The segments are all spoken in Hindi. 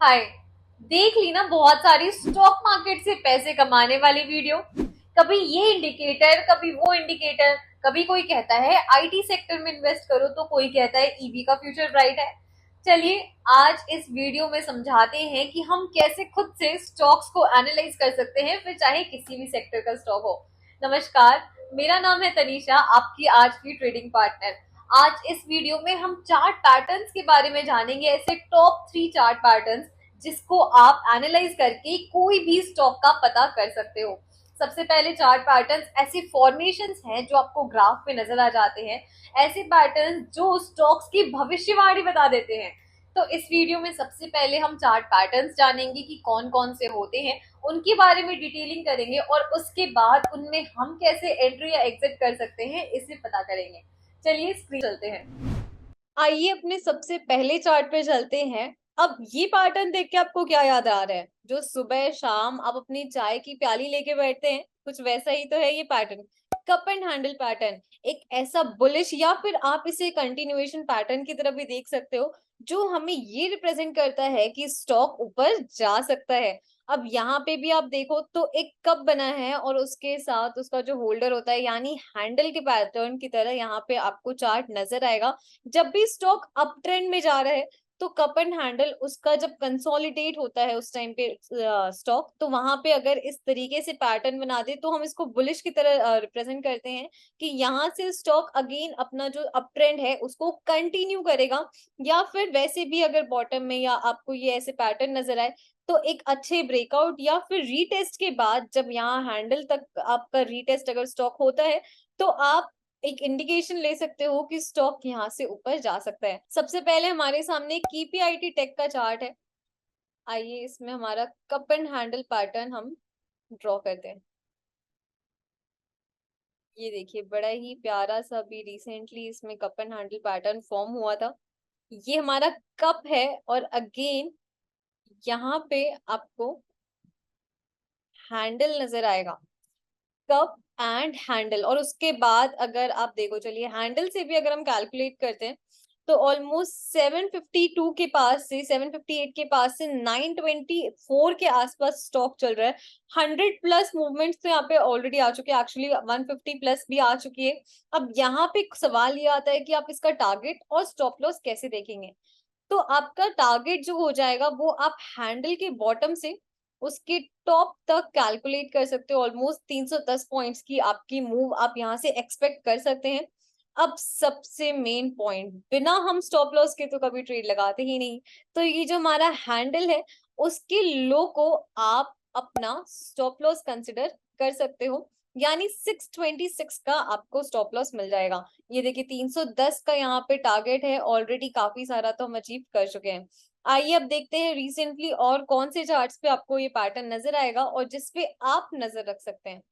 हाय। देख ली ना बहुत सारी स्टॉक मार्केट से पैसे कमाने वाली वीडियो। कभी ये इंडिकेटर, कभी वो इंडिकेटर। कभी कोई कहता है आईटी सेक्टर में इन्वेस्ट करो, तो कोई कहता है ईवी का फ्यूचर ब्राइट है। चलिए आज इस वीडियो में समझाते हैं कि हम कैसे खुद से स्टॉक्स को एनालाइज कर सकते हैं, फिर चाहे किसी भी सेक्टर का स्टॉक हो। नमस्कार, मेरा नाम है तनीषा, आपकी आज की ट्रेडिंग पार्टनर। आज इस वीडियो में हम चार्ट पैटर्न्स के बारे में जानेंगे, ऐसे टॉप 3 चार्ट पैटर्न्स जिसको आप एनालाइज करके कोई भी स्टॉक का पता कर सकते हो। सबसे पहले चार्ट पैटर्न्स ऐसे फॉर्मेशंस हैं जो आपको ग्राफ पे नजर आ जाते हैं, ऐसे पैटर्न्स जो स्टॉक्स की भविष्यवाणी बता देते हैं। तो इस वीडियो में सबसे पहले हम चार्ट पैटर्न्स जानेंगे कि कौन कौन से होते हैं, उनके बारे में डिटेलिंग करेंगे और उसके बाद उनमें हम कैसे एंट्री या एग्जिट कर सकते हैं इसे पता करेंगे। चलिए स्क्रीन चलते हैं। आइए अपने सबसे पहले चार्ट पे चलते हैं। अब ये पैटर्न देख के आपको क्या याद आ रहा है? जो सुबह शाम आप अपनी चाय की प्याली लेके बैठते हैं, कुछ वैसा ही तो है ये pattern. Cup and handle pattern, एक ऐसा बुलिश या फिर आप इसे कंटिन्यूएशन पैटर्न की तरफ भी देख सकते हो, जो हमें ये रिप्रेजेंट करता है कि स्टॉक ऊपर जा सकता है। अब यहाँ पे भी आप देखो तो एक कप बना है और उसके साथ उसका जो होल्डर होता है, यानी हैंडल के पैटर्न की तरह यहाँ पे आपको चार्ट नजर आएगा। जब भी स्टॉक अप ट्रेंड में जा रहा है, तो कप एंड हैंडल उसका जब कंसोलिडेट होता है उस टाइम पे स्टॉक, तो वहां पे अगर इस तरीके से पैटर्न बना दे तो हम इसको बुलिश की तरह रिप्रेजेंट करते हैं कि यहाँ से स्टॉक अगेन अपना जो अप ट्रेंड है उसको कंटिन्यू करेगा। या फिर वैसे भी अगर बॉटम में या आपको ये ऐसे पैटर्न नजर आए, तो एक अच्छे ब्रेकआउट या फिर रीटेस्ट के बाद जब यहाँ हैंडल तक आपका रीटेस्ट अगर स्टॉक होता है, तो आप एक इंडिकेशन ले सकते हो कि स्टॉक यहाँ से ऊपर जा सकता है। सबसे पहले हमारे सामने KPIT टेक का चार्ट है। आइए इसमें हमारा कप एंड हैंडल पैटर्न हम ड्रॉ करते हैं। ये देखिए बड़ा ही प्यारा सा भी रिसेंटली इसमें cup and handle pattern form हुआ था। ये हमारा कप है और अगेन यहाँ पे आपको हैंडल नजर आएगा, कप एंड हैंडल। और उसके बाद अगर आप देखो, चलिए हैंडल से भी अगर हम कैलकुलेट करते हैं, तो ऑलमोस्ट 752 के पास से 758 के पास से 924 के आसपास स्टॉक चल रहा है। 100 प्लस मूवमेंट्स तो यहाँ पे ऑलरेडी आ चुके हैं, एक्चुअली 150 प्लस भी आ चुकी है। अब यहाँ पे सवाल ये आता है कि आप इसका टारगेट और स्टॉप लॉस कैसे देखेंगे। तो आपका टारगेट जो हो जाएगा वो आप हैंडल के बॉटम से उसके टॉप तक कैलकुलेट कर सकते हो। ऑलमोस्ट 310 पॉइंट्स की आपकी मूव आप यहाँ से एक्सपेक्ट कर सकते हैं। अब सबसे मेन पॉइंट, बिना हम स्टॉप लॉस के तो कभी ट्रेड लगाते ही नहीं। तो ये जो हमारा हैंडल है, उसके लो को आप अपना स्टॉप लॉस कंसिडर कर सकते हो, यानी 626 का आपको स्टॉप लॉस मिल जाएगा। ये देखिए 310 का यहाँ पे टारगेट है, ऑलरेडी काफी सारा तो हम अचीव कर चुके हैं। आइए अब देखते हैं रिसेंटली और कौन से चार्ट्स पे आपको ये पैटर्न नजर आएगा और जिसपे आप नजर रख सकते हैं।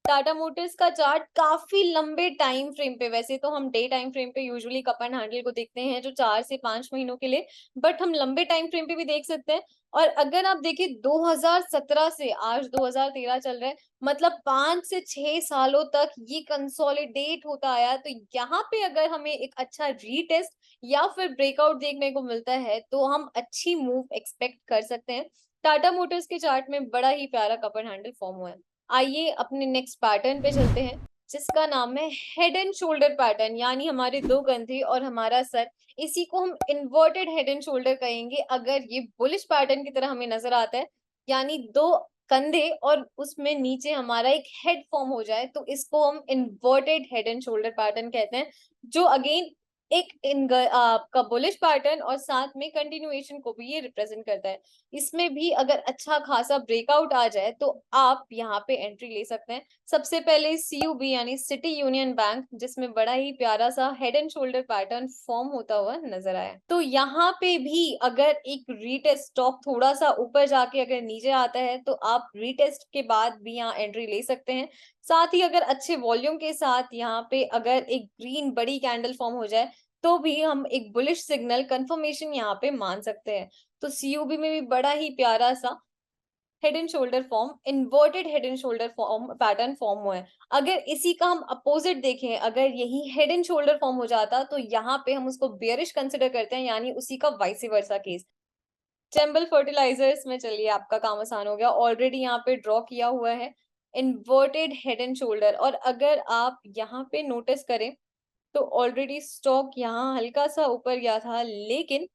टाटा मोटर्स का चार्ट काफी लंबे टाइम फ्रेम पे, वैसे तो हम डे टाइम फ्रेम पे यूजुअली कप एंड हैंडल को देखते हैं जो 4 से 5 महीनों के लिए, बट हम लंबे टाइम फ्रेम पे भी देख सकते हैं। और अगर आप देखिए 2017 से आज 2013 चल रहा है, मतलब 5 से 6 सालों तक ये कंसोलिडेट होता आया। तो यहाँ पे अगर हमें एक अच्छा रीटेस्ट या फिर ब्रेकआउट देखने को मिलता है, तो हम अच्छी मूव एक्सपेक्ट कर सकते हैं। टाटा मोटर्स के चार्ट में बड़ा ही प्यारा कप एंड हैंडल फॉर्म हुआ है। आइए अपने नेक्स्ट पैटर्न पे चलते हैं, जिसका नाम है हेड एंड शोल्डर पैटर्न, यानी हमारे दो कंधे और हमारा सर। इसी को हम इन्वर्टेड हेड एंड शोल्डर कहेंगे अगर ये बुलिश पैटर्न की तरह हमें नजर आता है। यानी दो कंधे और उसमें नीचे हमारा एक हेड फॉर्म हो जाए, तो इसको हम inverted head and shoulder pattern कहते हैं, जो अगेन एक आपका बुलिश पैटर्न और साथ में कंटिन्यूएशन को भी ये रिप्रेजेंट करता है। इसमें भी अगर अच्छा खासा ब्रेकआउट आ जाए तो आप यहाँ पे एंट्री ले सकते हैं। सबसे पहले CUB यानी सिटी यूनियन बैंक, जिसमें बड़ा ही प्यारा सा head and shoulder pattern form होता हुआ नजर आया। तो यहाँ पे भी अगर एक रीटेस्ट स्टॉक थोड़ा सा ऊपर जाके अगर नीचे आता है, तो आप रीटेस्ट के बाद भी यहाँ एंट्री ले सकते हैं। साथ ही अगर अच्छे वॉल्यूम के साथ यहाँ पे अगर एक ग्रीन बड़ी कैंडल फॉर्म हो जाए, तो भी हम एक बुलिश सिग्नल कंफर्मेशन यहाँ पे मान सकते हैं। तो CUB में भी बड़ा ही प्यारा सा head and shoulder form, inverted head and shoulder form pattern form हुआ है। अगर इसी का हम अपोजिट देखें, अगर यही हेड एंड शोल्डर फॉर्म हो जाता, तो यहाँ पे हम उसको बेयरिश कंसिडर करते हैं, यानी उसी का vice versa case. Chambal fertilisers में चलिए आपका काम आसान हो गया। ऑलरेडी यहाँ पे ड्रॉ किया हुआ है इन्वर्टेड हेड एंड शोल्डर, और अगर आप यहाँ पे नोटिस करें तो ऑलरेडी स्टॉक यहाँ हल्का सा ऊपर गया था, लेकिन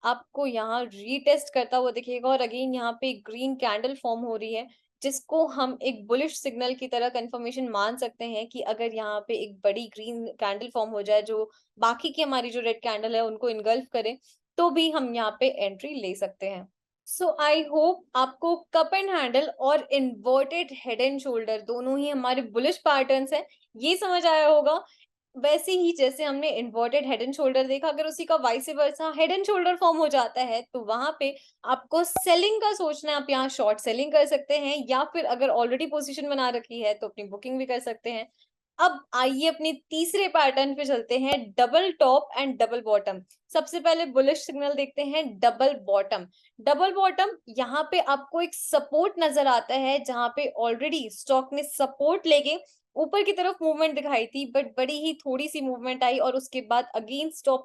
आपको यहाँ रीटेस्ट करता हुआ दिखेगा और अगेन यहाँ पे ग्रीन कैंडल फॉर्म हो रही है, जिसको हम एक बुलिश सिग्नल की तरह कंफर्मेशन मान सकते हैं कि अगर यहाँ पे एक बड़ी ग्रीन कैंडल फॉर्म हो जाए जो बाकी की हमारी जो रेड कैंडल है उनको इनगल्फ करे, तो भी हम यहाँ पे एंट्री ले सकते हैं। सो आई होप आपको कप एंड हैंडल और इन्वर्टेड हेड एंड शोल्डर दोनों ही हमारे बुलिश पैटर्न्स हैं, ये समझ आया होगा। वैसे ही जैसे हमने इन्वर्टेड हेड एंड शोल्डर देखा, अगर उसी का vice versa head and shoulder form हो जाता है तो वहां पे आपको सेलिंग का सोचना है। आप यहाँ शॉर्ट सेलिंग कर सकते हैं, या फिर अगर ऑलरेडी पोजीशन बना रखी है तो अपनी बुकिंग भी कर सकते हैं। अब आइए अपने तीसरे पैटर्न पे चलते हैं, double top and double bottom. सबसे पहले बुलिश सिग्नल देखते हैं डबल बॉटम। डबल बॉटम यहाँ पे आपको एक सपोर्ट नजर आता है, जहां पे ऑलरेडी स्टॉक ने सपोर्ट लेके ऊपर की तरफ मूवमेंट दिखाई थी, बट बड़ी ही थोड़ी सी मूवमेंट आई और उसके बाद अगेन स्टॉक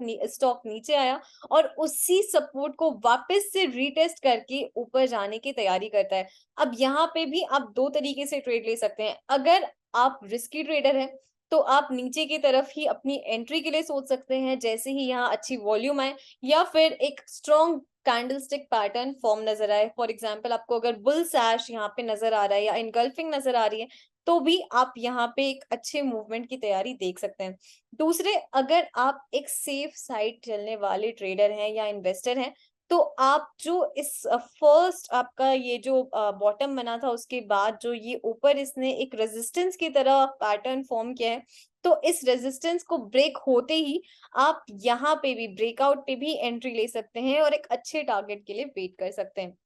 नीचे आया और उसी सपोर्ट को वापस से रीटेस्ट करके ऊपर जाने की तैयारी करता है। अब यहाँ पे भी आप दो तरीके से ट्रेड ले सकते हैं। अगर आप रिस्की ट्रेडर हैं तो आप नीचे की तरफ ही अपनी एंट्री के लिए सोच सकते हैं, जैसे ही यहाँ अच्छी वॉल्यूम आए या फिर एक स्ट्रॉन्ग कैंडलस्टिक पैटर्न फॉर्म नजर आए। फॉर एग्जांपल आपको अगर बुल सैश यहाँ पे नजर आ रहा है या इनगल्फिंग नजर आ रही है, तो भी आप यहाँ पे एक अच्छे मूवमेंट की तैयारी देख सकते हैं। दूसरे, अगर आप एक सेफ साइड चलने वाले ट्रेडर हैं या इन्वेस्टर हैं, तो आप जो इस फर्स्ट आपका ये जो बॉटम बना था उसके बाद जो ये ऊपर इसने एक रेजिस्टेंस की तरह पैटर्न फॉर्म किया है, तो इस रेजिस्टेंस को ब्रेक होते ही आप यहाँ पे भी ब्रेकआउट पे भी एंट्री ले सकते हैं और एक अच्छे टारगेट के लिए वेट कर सकते हैं।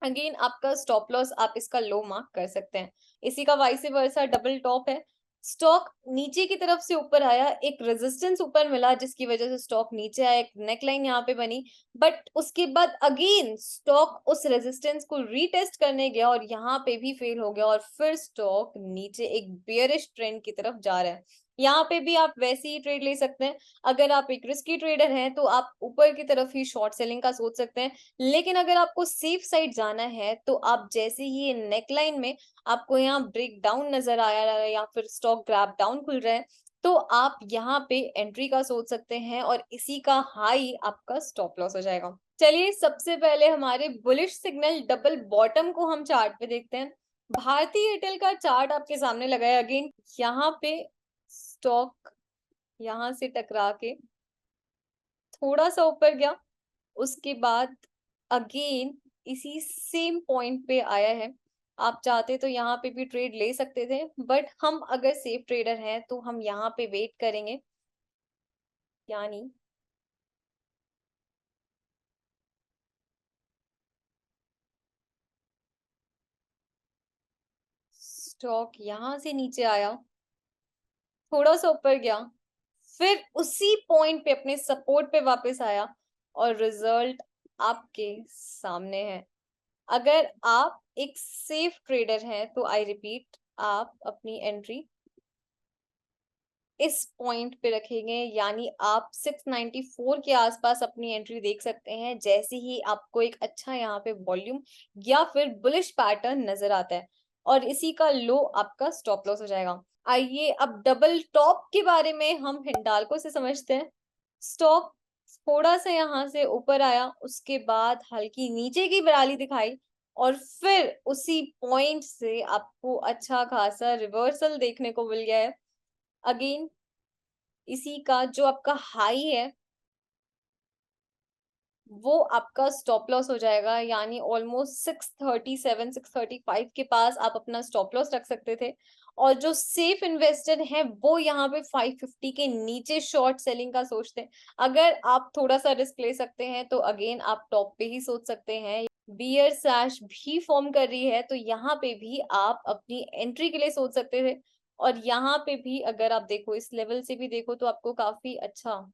अगेन आपका स्टॉप लॉस आप इसका लो मार्क कर सकते हैं। इसी का वाइस वर्सा डबल टॉप है। स्टॉक नीचे की तरफ से ऊपर आया, एक रेजिस्टेंस ऊपर मिला जिसकी वजह से स्टॉक नीचे आया, एक नेकलाइन यहाँ पे बनी, बट उसके बाद अगेन स्टॉक उस रेजिस्टेंस को रीटेस्ट करने गया और यहाँ पे भी फेल हो गया और फिर स्टॉक नीचे एक बेयरिश ट्रेंड की तरफ जा रहा है। यहाँ पे भी आप वैसे ही ट्रेड ले सकते हैं। अगर आप एक रिस्की ट्रेडर हैं तो आप ऊपर की तरफ ही शॉर्ट सेलिंग का सोच सकते हैं, लेकिन अगर आपको सेफ साइड जाना है तो आप जैसे ही नेकलाइन में आपको यहाँ ब्रेक डाउन नजर आया है या फिर स्टॉक ग्रैप डाउन खुल रहा है, तो आप यहाँ पे एंट्री का सोच सकते हैं और इसी का हाई आपका स्टॉप लॉस हो जाएगा। चलिए सबसे पहले हमारे बुलिश सिग्नल डबल बॉटम को हम चार्ट पे देखते हैं। भारतीय एयरटेल का चार्ट आपके सामने लगा है। अगेन यहाँ पे स्टॉक यहाँ से टकरा के थोड़ा सा ऊपर गया, उसके बाद अगेन इसी सेम पॉइंट पे आया है। आप चाहते तो यहाँ पे भी ट्रेड ले सकते थे, बट हम अगर सेफ ट्रेडर हैं तो हम यहाँ पे वेट करेंगे, यानी स्टॉक यहाँ से नीचे आया, थोड़ा सा ऊपर गया, फिर उसी पॉइंट पे अपने सपोर्ट पे वापस आया और रिजल्ट आपके सामने है। अगर आप एक सेफ ट्रेडर हैं तो आई रिपीट, आप अपनी एंट्री इस पॉइंट पे रखेंगे, यानी आप 694 के आसपास अपनी एंट्री देख सकते हैं जैसे ही आपको एक अच्छा यहाँ पे वॉल्यूम या फिर बुलिश पैटर्न नजर आता है, और इसी का लो आपका स्टॉप लॉस हो जाएगा। आइए अब डबल टॉप के बारे में हम हिंडाल्को से समझते हैं। स्टॉक थोड़ा सा यहाँ से ऊपर आया, उसके बाद हल्की नीचे की रैली दिखाई और फिर उसी पॉइंट से आपको अच्छा खासा रिवर्सल देखने को मिल गया है। अगेन इसी का जो आपका हाई है वो आपका स्टॉप लॉस हो जाएगा, यानी ऑलमोस्ट 637 635 के पास आप अपना स्टॉप लॉस रख सकते थे। और जो सेफ इन्वेस्टर है वो यहाँ पे 550 के नीचे शॉर्ट सेलिंग का सोचते हैं। अगर आप थोड़ा सा रिस्क ले सकते हैं तो अगेन आप टॉप पे ही सोच सकते हैं। बियर सैश भी फॉर्म कर रही है तो यहाँ पे भी आप अपनी एंट्री के लिए सोच सकते थे, और यहाँ पे भी अगर आप देखो इस लेवल से भी देखो तो आपको काफी अच्छा,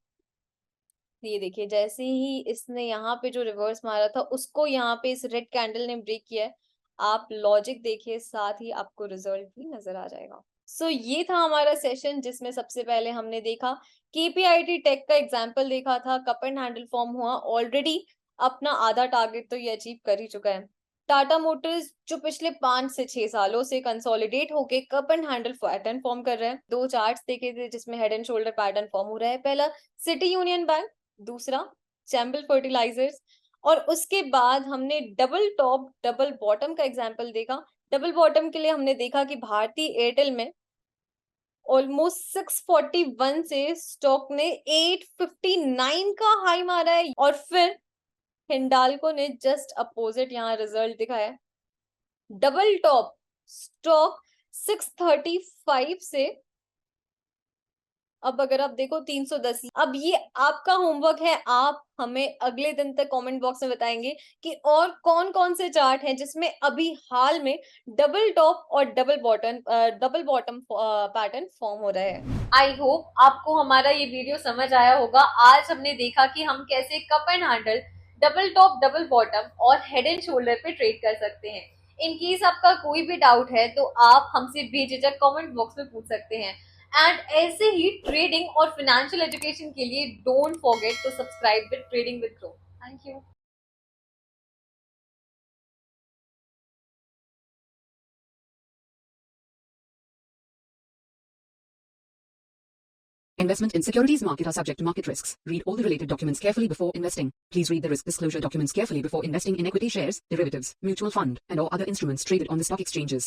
ये देखिए जैसे ही इसने यहाँ पे जो रिवर्स मारा था उसको यहाँ पे इस रेड कैंडल ने ब्रेक किया है। आप लॉजिक देखिए, साथ ही आपको रिजल्ट भी नजर आ जाएगा। सो ये था हमारा सेशन जिसमें सबसे पहले हमने देखा केपीआईटी टेक का एग्जांपल देखा था, कप एंड हैंडल फॉर्म हुआ ऑलरेडी। अपना आधा टारगेट तो ये अचीव कर ही चुका है। टाटा मोटर्स जो पिछले 5 से 6 सालों से कंसोलिडेट होके cup and handle pattern form कर रहे हैं। 2 चार्ट्स देखे थे जिसमें head and shoulder pattern form हो रहा है। पहला सिटी यूनियन बैंक, दूसरा चैम्बल फर्टिलाइजर्स, और उसके बाद हमने डबल टॉप डबल बॉटम का एग्जांपल देखा। डबल बॉटम के लिए हमने देखा कि भारती एयरटेल में ऑलमोस्ट 641 से स्टॉक ने 859 का हाई मारा है, और फिर हिंडाल्को ने जस्ट अपोजिट यहाँ रिजल्ट दिखाया है। डबल टॉप स्टॉक 635 से अब अगर आप देखो 310। अब ये आपका होमवर्क है, आप हमें अगले दिन तक कमेंट बॉक्स में बताएंगे कि और कौन कौन से चार्ट हैं जिसमें अभी हाल में डबल टॉप और डबल बॉटम पैटर्न फॉर्म हो रहा है। आई होप आपको हमारा ये वीडियो समझ आया होगा। आज हमने देखा कि हम कैसे cup and handle, double top double bottom और हेड एंड शोल्डर पे ट्रेड कर सकते हैं। इन केस आपका कोई भी डाउट है तो आप हमसे बेझिझक कमेंट बॉक्स में पूछ सकते हैं। एंड ऐसे ही ट्रेडिंग और फाइनेंशियल एजुकेशन के लिए don't forget to subscribe with trading with Groww. Thank you. Investment in securities market are subject to market risks. Read all the related documents carefully before investing. Please read the risk disclosure documents carefully before investing in equity shares, derivatives, mutual fund, and or other instruments traded on the stock exchanges.